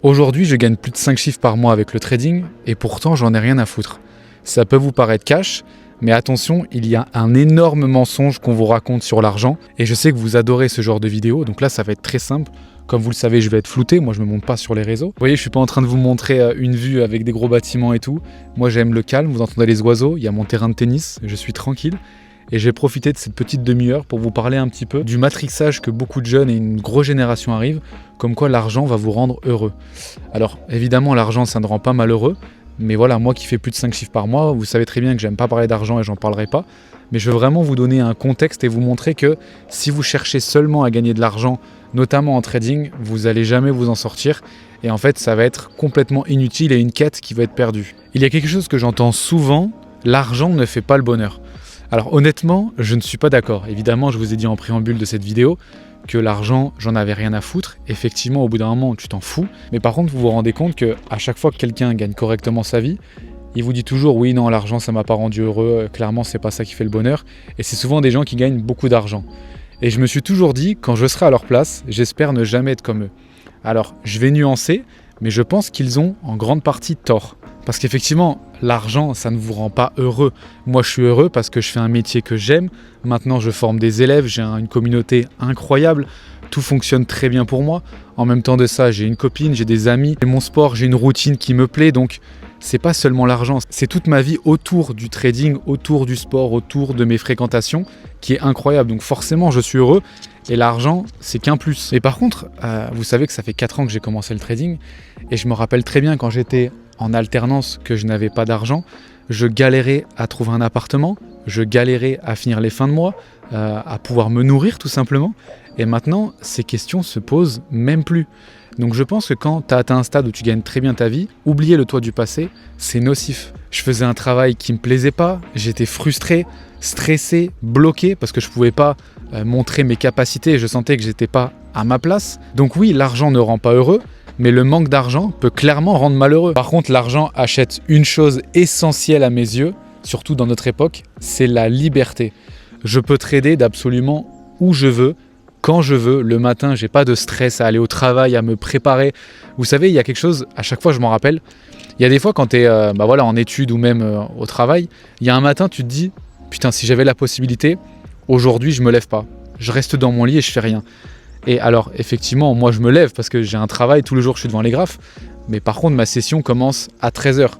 Aujourd'hui, je gagne plus de 5 chiffres par mois avec le trading et pourtant j'en ai rien à foutre. Ça peut vous paraître cash, mais attention, il y a un énorme mensonge qu'on vous raconte sur l'argent et je sais que vous adorez ce genre de vidéo, donc là ça va être très simple. Comme vous le savez, je vais être flouté, moi je me montre pas sur les réseaux. Vous voyez, je suis pas en train de vous montrer une vue avec des gros bâtiments et tout. Moi j'aime le calme, vous entendez les oiseaux, il y a mon terrain de tennis, je suis tranquille. Et j'ai profité de cette petite demi-heure pour vous parler un petit peu du matrixage que beaucoup de jeunes et une grosse génération arrivent, comme quoi l'argent va vous rendre heureux. Alors évidemment l'argent ça ne rend pas malheureux, mais voilà, moi qui fais plus de 5 chiffres par mois, vous savez très bien que j'aime pas parler d'argent et j'en parlerai pas, mais je veux vraiment vous donner un contexte et vous montrer que si vous cherchez seulement à gagner de l'argent, notamment en trading, vous allez jamais vous en sortir et en fait ça va être complètement inutile et une quête qui va être perdue. Il y a quelque chose que j'entends souvent, l'argent ne fait pas le bonheur. Alors honnêtement, je ne suis pas d'accord. Évidemment, je vous ai dit en préambule de cette vidéo que l'argent, j'en avais rien à foutre. Effectivement, au bout d'un moment, tu t'en fous. Mais par contre, vous vous rendez compte qu'à chaque fois que quelqu'un gagne correctement sa vie, il vous dit toujours « oui, non, l'argent, ça m'a pas rendu heureux. Clairement, c'est pas ça qui fait le bonheur. » Et c'est souvent des gens qui gagnent beaucoup d'argent. Et je me suis toujours dit, quand je serai à leur place, j'espère ne jamais être comme eux. Alors, je vais nuancer, mais je pense qu'ils ont en grande partie tort. Parce qu'effectivement, l'argent, ça ne vous rend pas heureux. Moi, je suis heureux parce que je fais un métier que j'aime. Maintenant, je forme des élèves, j'ai une communauté incroyable. Tout fonctionne très bien pour moi. En même temps de ça, j'ai une copine, j'ai des amis. J'ai mon sport, j'ai une routine qui me plaît. Donc, c'est pas seulement l'argent. C'est toute ma vie autour du trading, autour du sport, autour de mes fréquentations qui est incroyable. Donc, forcément, je suis heureux. Et l'argent, c'est qu'un plus. Et par contre, vous savez que ça fait 4 ans que j'ai commencé le trading. Et je me rappelle très bien quand j'étais en alternance que je n'avais pas d'argent, je galérais à trouver un appartement, je galérais à finir les fins de mois, à pouvoir me nourrir tout simplement. Et maintenant, ces questions se posent même plus. Donc je pense que quand tu as atteint un stade où tu gagnes très bien ta vie, oublier le toi du passé, c'est nocif. Je faisais un travail qui me plaisait pas, j'étais frustré, stressé, bloqué parce que je pouvais pas montrer mes capacités et je sentais que j'étais pas à ma place. Donc oui, l'argent ne rend pas heureux, mais le manque d'argent peut clairement rendre malheureux. Par contre, l'argent achète une chose essentielle à mes yeux, surtout dans notre époque, c'est la liberté. Je peux trader d'absolument où je veux, quand je veux. Le matin, j'ai pas de stress à aller au travail, à me préparer. Vous savez, il y a quelque chose, à chaque fois je m'en rappelle, il y a des fois quand tu es en études ou même au travail, il y a un matin, tu te dis, putain, si j'avais la possibilité, aujourd'hui, je me lève pas. Je reste dans mon lit et je fais rien. Et alors, effectivement, moi, je me lève parce que j'ai un travail, tous les jours, je suis devant les graphes. Mais par contre, ma session commence à 13h.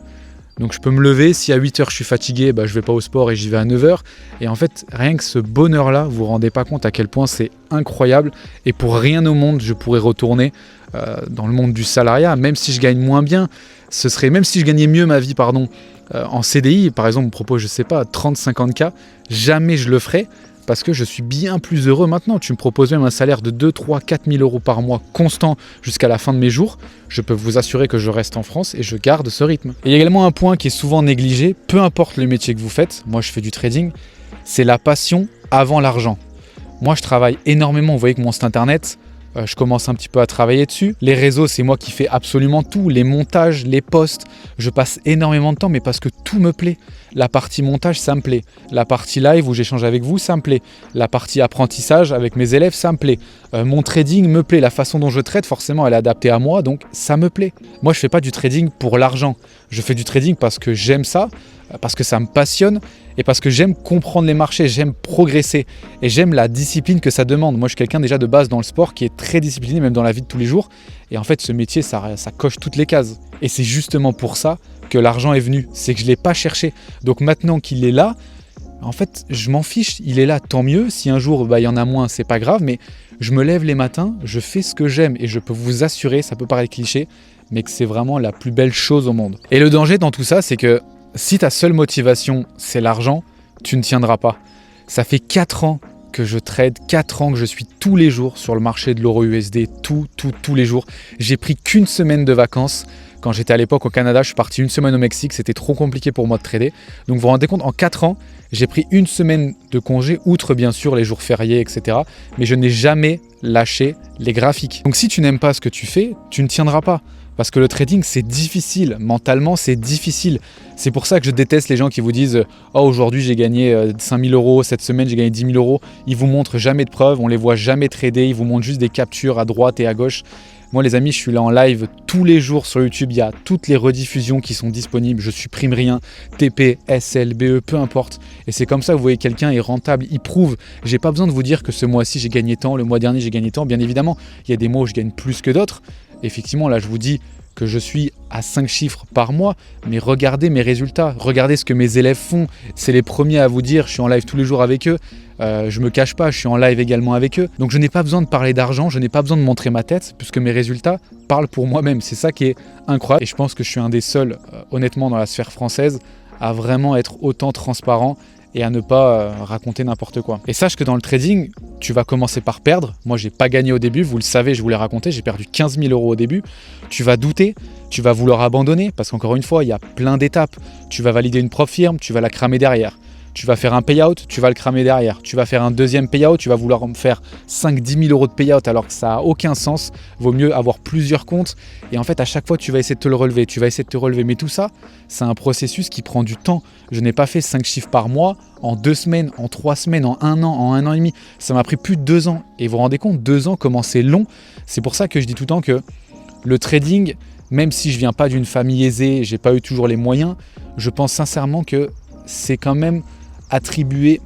Donc, je peux me lever. Si à 8h, je suis fatigué, je vais pas au sport et j'y vais à 9h. Et en fait, rien que ce bonheur-là, vous vous rendez pas compte à quel point c'est incroyable. Et pour rien au monde, je pourrais retourner dans le monde du salariat, même si je gagne moins bien. Ce serait, même si je gagnais mieux ma vie, en CDI, par exemple, on me propose, je sais pas, 30-50K, jamais je le ferais. Parce que je suis bien plus heureux maintenant. Tu me proposes même un salaire de 2, 3, 4 000 euros par mois constant jusqu'à la fin de mes jours. Je peux vous assurer que je reste en France et je garde ce rythme. Et il y a également un point qui est souvent négligé, peu importe le métier que vous faites, moi je fais du trading, c'est la passion avant l'argent. Moi je travaille énormément, vous voyez que mon site internet, je commence un petit peu à travailler dessus. Les réseaux, c'est moi qui fais absolument tout. Les montages, les posts, je passe énormément de temps, mais parce que tout me plaît. La partie montage, ça me plaît. La partie live où j'échange avec vous, ça me plaît. La partie apprentissage avec mes élèves, ça me plaît. Mon trading me plaît. La façon dont je trade, forcément, elle est adaptée à moi, donc ça me plaît. Moi, je fais pas du trading pour l'argent. Je fais du trading parce que j'aime ça, parce que ça me passionne et parce que j'aime comprendre les marchés, j'aime progresser et j'aime la discipline que ça demande. Moi, je suis quelqu'un déjà de base dans le sport qui est très discipliné, même dans la vie de tous les jours. Et en fait, ce métier, ça coche toutes les cases. Et c'est justement pour ça que l'argent est venu. C'est que je ne l'ai pas cherché. Donc maintenant qu'il est là, en fait, je m'en fiche. Il est là, tant mieux. Si un jour, il y en a moins, c'est pas grave. Mais je me lève les matins, je fais ce que j'aime. Et je peux vous assurer, ça peut paraître cliché, mais que c'est vraiment la plus belle chose au monde. Et le danger dans tout ça, c'est que si ta seule motivation, c'est l'argent, tu ne tiendras pas. Ça fait 4 ans que je trade, 4 ans que je suis tous les jours sur le marché de l'euro USD, tous les jours. J'ai pris qu'une semaine de vacances. Quand j'étais à l'époque au Canada, je suis parti une semaine au Mexique, c'était trop compliqué pour moi de trader. Donc vous vous rendez compte, en 4 ans, j'ai pris une semaine de congé, outre bien sûr les jours fériés, etc. Mais je n'ai jamais lâché les graphiques. Donc si tu n'aimes pas ce que tu fais, tu ne tiendras pas. Parce que le trading, c'est difficile. Mentalement, c'est difficile. C'est pour ça que je déteste les gens qui vous disent « Oh, aujourd'hui, j'ai gagné 5 000 euros. Cette semaine, j'ai gagné 10 000 euros. » Ils vous montrent jamais de preuves. On les voit jamais trader. Ils vous montrent juste des captures à droite et à gauche. Moi les amis, je suis là en live tous les jours sur YouTube, il y a toutes les rediffusions qui sont disponibles, je supprime rien, TP, SL, BE, peu importe. Et c'est comme ça que vous voyez quelqu'un est rentable, il prouve. J'ai pas besoin de vous dire que ce mois-ci j'ai gagné tant, le mois dernier j'ai gagné tant. Bien évidemment, il y a des mois où je gagne plus que d'autres. Effectivement, là je vous dis que je suis à 5 chiffres par mois, mais regardez mes résultats, regardez ce que mes élèves font. C'est les premiers à vous dire, je suis en live tous les jours avec eux, je me cache pas, je suis en live également avec eux. Donc je n'ai pas besoin de parler d'argent, je n'ai pas besoin de montrer ma tête, puisque mes résultats parlent pour moi-même. C'est ça qui est incroyable. Et je pense que je suis un des seuls, honnêtement, dans la sphère française, à vraiment être autant transparent et à ne pas raconter n'importe quoi. Et sache que dans le trading, tu vas commencer par perdre. Moi, j'ai pas gagné au début, vous le savez, je vous l'ai raconté, j'ai perdu 15 000 € au début. Tu vas douter, tu vas vouloir abandonner, parce qu'encore une fois, il y a plein d'étapes. Tu vas valider une propre firme, tu vas la cramer derrière. Tu vas faire un payout, tu vas le cramer derrière. Tu vas faire un deuxième payout, tu vas vouloir me faire 5-10 000 € de payout alors que ça n'a aucun sens. Vaut mieux avoir plusieurs comptes. Et en fait, à chaque fois, tu vas essayer de te le relever, tu vas essayer de te relever. Mais tout ça, c'est un processus qui prend du temps. Je n'ai pas fait 5 chiffres par mois en 2 semaines, en 3 semaines, en 1 an, en 1 an et demi. Ça m'a pris plus de 2 ans. Et vous vous rendez compte, 2 ans, comment c'est long. C'est pour ça que je dis tout le temps que le trading, même si je ne viens pas d'une famille aisée, je n'ai pas eu toujours les moyens, je pense sincèrement que c'est quand même attribué,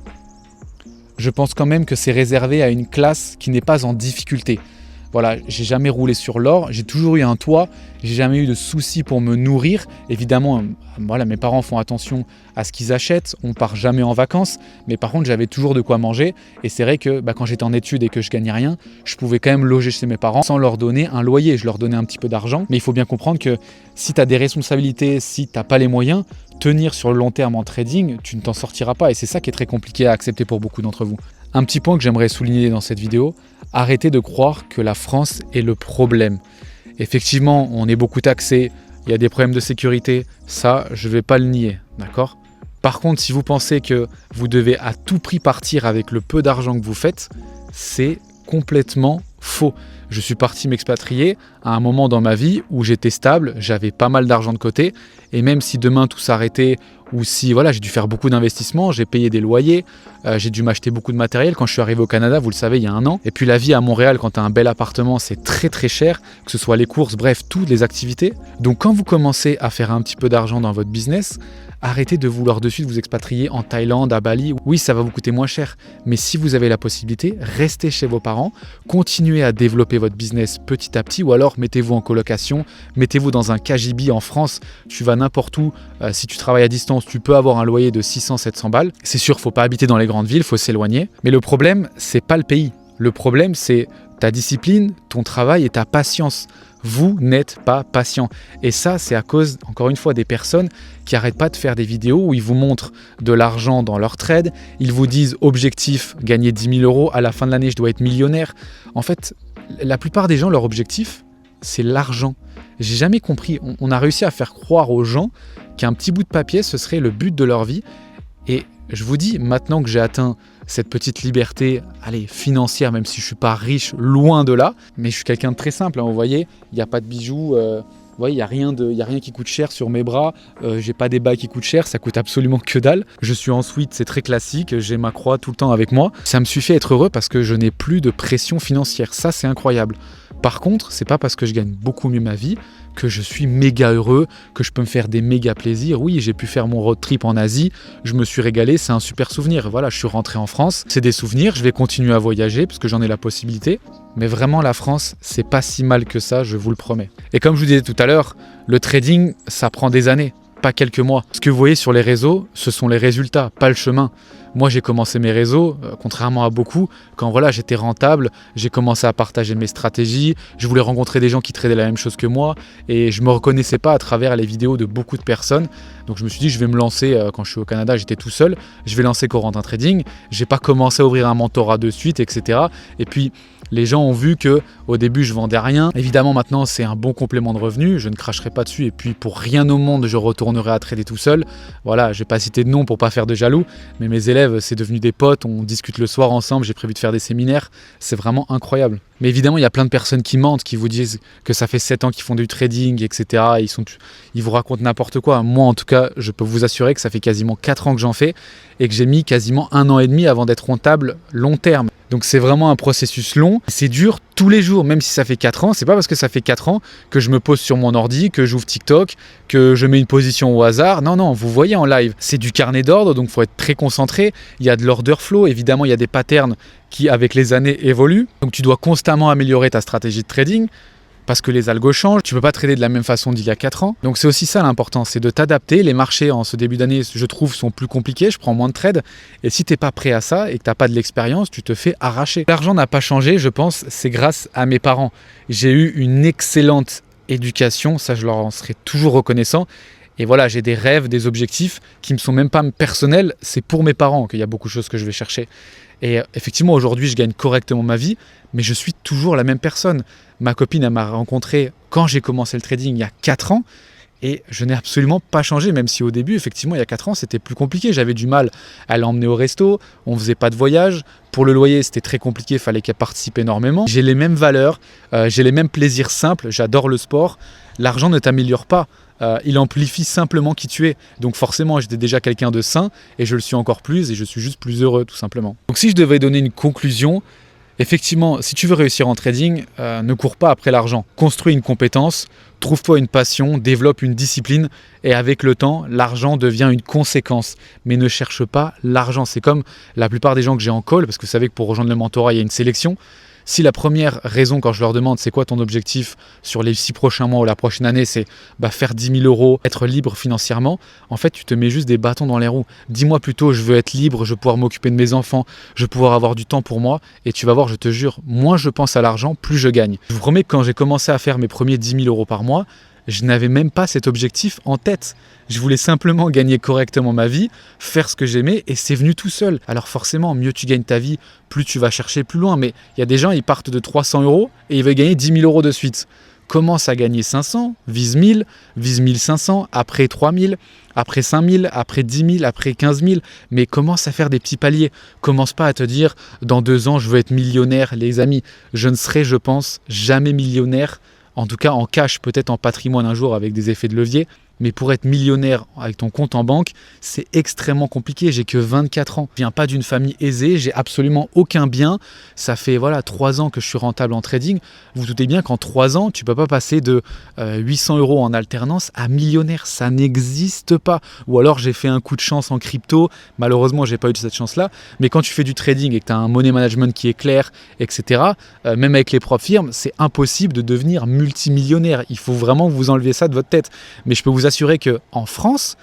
je pense quand même que c'est réservé à une classe qui n'est pas en difficulté. Voilà, j'ai jamais roulé sur l'or, j'ai toujours eu un toit, j'ai jamais eu de soucis pour me nourrir. Évidemment, voilà, mes parents font attention à ce qu'ils achètent, on part jamais en vacances, mais par contre j'avais toujours de quoi manger. Et c'est vrai que quand j'étais en études et que je gagnais rien, je pouvais quand même loger chez mes parents sans leur donner un loyer. Je leur donnais un petit peu d'argent, mais il faut bien comprendre que si tu as des responsabilités, si tu n'as pas les moyens, tenir sur le long terme en trading, tu ne t'en sortiras pas. Et c'est ça qui est très compliqué à accepter pour beaucoup d'entre vous. Un petit point que j'aimerais souligner dans cette vidéo, arrêtez de croire que la France est le problème. Effectivement, on est beaucoup taxé, il y a des problèmes de sécurité, ça, je ne vais pas le nier, d'accord ? Par contre, si vous pensez que vous devez à tout prix partir avec le peu d'argent que vous faites, c'est complètement faux. Je suis parti m'expatrier à un moment dans ma vie où j'étais stable, j'avais pas mal d'argent de côté, et même si demain tout s'arrêtait, ou si voilà, j'ai dû faire beaucoup d'investissements, j'ai payé des loyers, j'ai dû m'acheter beaucoup de matériel. Quand je suis arrivé au Canada, vous le savez, il y a 1 an. Et puis la vie à Montréal, quand tu as un bel appartement, c'est très très cher, que ce soit les courses, bref, toutes les activités. Donc quand vous commencez à faire un petit peu d'argent dans votre business, arrêtez de vouloir de suite vous expatrier en Thaïlande, à Bali. Oui, ça va vous coûter moins cher, mais si vous avez la possibilité, restez chez vos parents, continuez à développer votre business petit à petit, ou alors mettez-vous en colocation, mettez-vous dans un KGB en France, tu vas n'importe où, si tu travailles à distance, tu peux avoir un loyer de 600-700 balles. C'est sûr, faut pas habiter dans les grandes villes, faut s'éloigner. Mais le problème, c'est pas le pays. Le problème, c'est ta discipline, ton travail et ta patience. Vous n'êtes pas patient. Et ça, c'est à cause, encore une fois, des personnes qui n'arrêtent pas de faire des vidéos où ils vous montrent de l'argent dans leur trade. Ils vous disent objectif, gagner 10 000 €, à la fin de l'année, je dois être millionnaire. En fait, la plupart des gens, leur objectif, c'est l'argent. J'ai jamais compris. On a réussi à faire croire aux gens qu'un petit bout de papier, ce serait le but de leur vie. Et je vous dis, maintenant que j'ai atteint cette petite liberté, allez, financière, même si je ne suis pas riche, loin de là, mais je suis quelqu'un de très simple, hein, vous voyez, il n'y a pas de bijoux, vous voyez, il n'y a rien qui coûte cher sur mes bras, j'ai pas des bagues qui coûtent cher, ça coûte absolument que dalle. Je suis en suite, c'est très classique, j'ai ma croix tout le temps avec moi. Ça me suffit à être heureux parce que je n'ai plus de pression financière, ça c'est incroyable. Par contre, c'est pas parce que je gagne beaucoup mieux ma vie que je suis méga heureux, que je peux me faire des méga plaisirs. Oui, j'ai pu faire mon road trip en Asie, je me suis régalé, c'est un super souvenir. Voilà, je suis rentré en France, c'est des souvenirs, je vais continuer à voyager parce que j'en ai la possibilité. Mais vraiment, la France, c'est pas si mal que ça, je vous le promets. Et comme je vous disais tout à l'heure, le trading, ça prend des années, pas quelques mois. Ce que vous voyez sur les réseaux, ce sont les résultats, pas le chemin. Moi, j'ai commencé mes réseaux, contrairement à beaucoup, quand voilà, j'étais rentable, j'ai commencé à partager mes stratégies, je voulais rencontrer des gens qui tradaient la même chose que moi et je ne me reconnaissais pas à travers les vidéos de beaucoup de personnes. Donc je me suis dit, je vais me lancer, quand je suis au Canada, j'étais tout seul, je vais lancer Corentin Trading. Je n'ai pas commencé à ouvrir un mentorat de suite, etc. Et puis, les gens ont vu qu'au début, je vendais rien. Évidemment, maintenant, c'est un bon complément de revenu. Je ne cracherai pas dessus. Et puis, pour rien au monde, je retournerai à trader tout seul. Voilà, je vais pas citer de nom pour pas faire de jaloux. Mais mes élèves, c'est devenu des potes. On discute le soir ensemble. J'ai prévu de faire des séminaires. C'est vraiment incroyable. Mais évidemment, il y a plein de personnes qui mentent, qui vous disent que ça fait 7 ans qu'ils font du trading, etc. Ils vous racontent n'importe quoi. Moi, en tout cas, je peux vous assurer que ça fait quasiment 4 ans que j'en fais et que j'ai mis quasiment 1 an et demi avant d'être rentable long terme. Donc c'est vraiment un processus long, c'est dur tous les jours, même si ça fait 4 ans, c'est pas parce que ça fait 4 ans que je me pose sur mon ordi, que j'ouvre TikTok, que je mets une position au hasard. Non, vous voyez en live, c'est du carnet d'ordre, donc il faut être très concentré. Il y a de l'order flow, évidemment il y a des patterns qui avec les années évoluent. Donc tu dois constamment améliorer ta stratégie de trading. Parce que les algos changent, tu ne peux pas trader de la même façon d'il y a 4 ans. Donc c'est aussi ça l'important, c'est de t'adapter. Les marchés en ce début d'année, je trouve, sont plus compliqués, je prends moins de trades. Et si tu n'es pas prêt à ça et que tu n'as pas de l'expérience, tu te fais arracher. L'argent n'a pas changé, je pense, c'est grâce à mes parents. J'ai eu une excellente éducation, ça je leur en serai toujours reconnaissant. Et voilà, j'ai des rêves, des objectifs qui ne me sont même pas personnels, c'est pour mes parents qu'il y a beaucoup de choses que je vais chercher. Et effectivement, aujourd'hui, je gagne correctement ma vie, mais je suis toujours la même personne. Ma copine, elle m'a rencontré quand j'ai commencé le trading il y a 4 ans et je n'ai absolument pas changé, même si au début, effectivement, il y a 4 ans, c'était plus compliqué. J'avais du mal à l'emmener au resto, on ne faisait pas de voyage. Pour le loyer, c'était très compliqué, il fallait qu'elle participe énormément. J'ai les mêmes valeurs, j'ai les mêmes plaisirs simples, j'adore le sport. L'argent ne t'améliore pas. Il amplifie simplement qui tu es. Donc forcément, j'étais déjà quelqu'un de sain et je le suis encore plus et je suis juste plus heureux tout simplement. Donc si je devais donner une conclusion, effectivement, si tu veux réussir en trading, ne cours pas après l'argent. Construis une compétence, trouve-toi une passion, développe une discipline et avec le temps, l'argent devient une conséquence. Mais ne cherche pas l'argent. C'est comme la plupart des gens que j'ai en call, parce que vous savez que pour rejoindre le mentorat, il y a une sélection. Si la première raison quand je leur demande c'est quoi ton objectif sur les 6 prochains mois ou la prochaine année, c'est faire 10 000 euros, être libre financièrement, en fait tu te mets juste des bâtons dans les roues. Dis-moi plutôt je veux être libre, je veux pouvoir m'occuper de mes enfants, je veux pouvoir avoir du temps pour moi et tu vas voir, je te jure, moins je pense à l'argent, plus je gagne. Je vous promets que quand j'ai commencé à faire mes premiers 10 000 euros par mois, je n'avais même pas cet objectif en tête. Je voulais simplement gagner correctement ma vie, faire ce que j'aimais et c'est venu tout seul. Alors forcément, mieux tu gagnes ta vie, plus tu vas chercher plus loin. Mais il y a des gens, ils partent de 300 euros et ils veulent gagner 10 000 euros de suite. Commence à gagner 500, vise 1000, vise 1500, après 3000, après 5000, après 10 000, après 15 000. Mais commence à faire des petits paliers. Commence pas à te dire dans 2 ans, je veux être millionnaire. Les amis, je ne serai, je pense, jamais millionnaire. En tout cas en cash, peut-être en patrimoine un jour avec des effets de levier. Mais pour être millionnaire avec ton compte en banque, c'est extrêmement compliqué. J'ai que 24 ans. Je viens pas d'une famille aisée, j'ai absolument aucun bien. Ça fait 3 ans que je suis rentable en trading. Vous vous doutez bien qu'en 3 ans, tu peux pas passer de 800 euros en alternance à millionnaire. Ça n'existe pas. Ou alors j'ai fait un coup de chance en crypto. Malheureusement, j'ai pas eu cette chance-là. Mais quand tu fais du trading et que tu as un money management qui est clair, etc., même avec les propres firmes, c'est impossible de devenir multimillionnaire. Il faut vraiment que vous enleviez ça de votre tête. Mais je peux vous assurer qu'en France,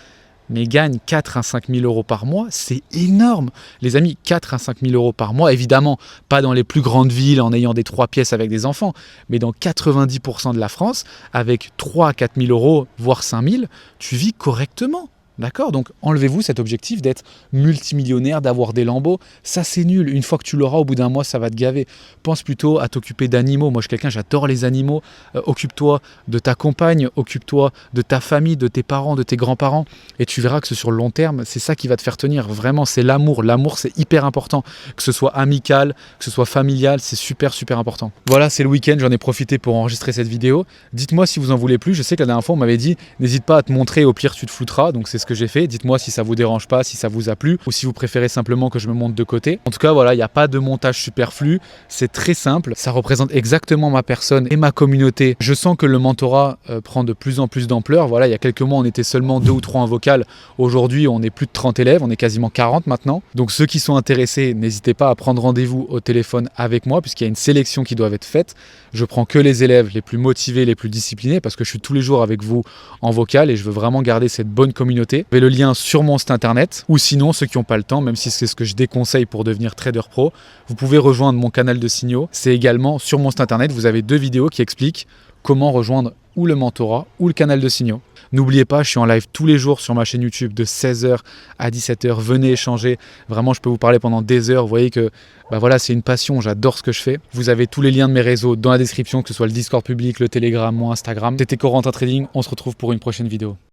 mais gagne 4 à 5 000 euros par mois, c'est énorme. Les amis, 4 à 5 000 euros par mois, évidemment, pas dans les plus grandes villes en ayant des 3 pièces avec des enfants, mais dans 90% de la France, avec 3 à 4 000 euros, voire 5 000, tu vis correctement. D'accord? Donc enlevez-vous cet objectif d'être multimillionnaire, d'avoir des lambeaux. Ça c'est nul. Une fois que tu l'auras, au bout d'un mois, ça va te gaver. Pense plutôt à t'occuper d'animaux. Moi je suis quelqu'un, j'adore les animaux. Occupe-toi de ta compagne, occupe-toi de ta famille, de tes parents, de tes grands-parents. Et tu verras que sur le long terme, c'est ça qui va te faire tenir. Vraiment, c'est l'amour. L'amour, c'est hyper important. Que ce soit amical, que ce soit familial, c'est super, super important. Voilà, c'est le week-end. J'en ai profité pour enregistrer cette vidéo. Dites-moi si vous en voulez plus. Je sais que la dernière fois, on m'avait dit, n'hésite pas à te montrer, au pire, tu te flouteras. Donc c'est ce que j'ai fait. Dites-moi si ça vous dérange pas, si ça vous a plu ou si vous préférez simplement que je me monte de côté. En tout cas, voilà, il n'y a pas de montage superflu. C'est très simple. Ça représente exactement ma personne et ma communauté. Je sens que le mentorat prend de plus en plus d'ampleur. Voilà, il y a quelques mois, on était seulement 2 ou 3 en vocal. Aujourd'hui, on est plus de 30 élèves. On est quasiment 40 maintenant. Donc ceux qui sont intéressés, n'hésitez pas à prendre rendez-vous au téléphone avec moi puisqu'il y a une sélection qui doit être faite. Je prends que les élèves les plus motivés, les plus disciplinés parce que je suis tous les jours avec vous en vocal et je veux vraiment garder cette bonne communauté. Vous avez le lien sur mon site internet ou sinon ceux qui n'ont pas le temps, même si c'est ce que je déconseille pour devenir trader pro, vous pouvez rejoindre mon canal de signaux. C'est également sur mon site internet, vous avez 2 vidéos qui expliquent comment rejoindre ou le mentorat ou le canal de signaux. N'oubliez pas, je suis en live tous les jours sur ma chaîne YouTube de 16h à 17h. Venez échanger. Vraiment, je peux vous parler pendant des heures. Vous voyez que voilà, c'est une passion. J'adore ce que je fais. Vous avez tous les liens de mes réseaux dans la description, que ce soit le Discord public, le Telegram, mon Instagram. C'était Corentin Trading. On se retrouve pour une prochaine vidéo.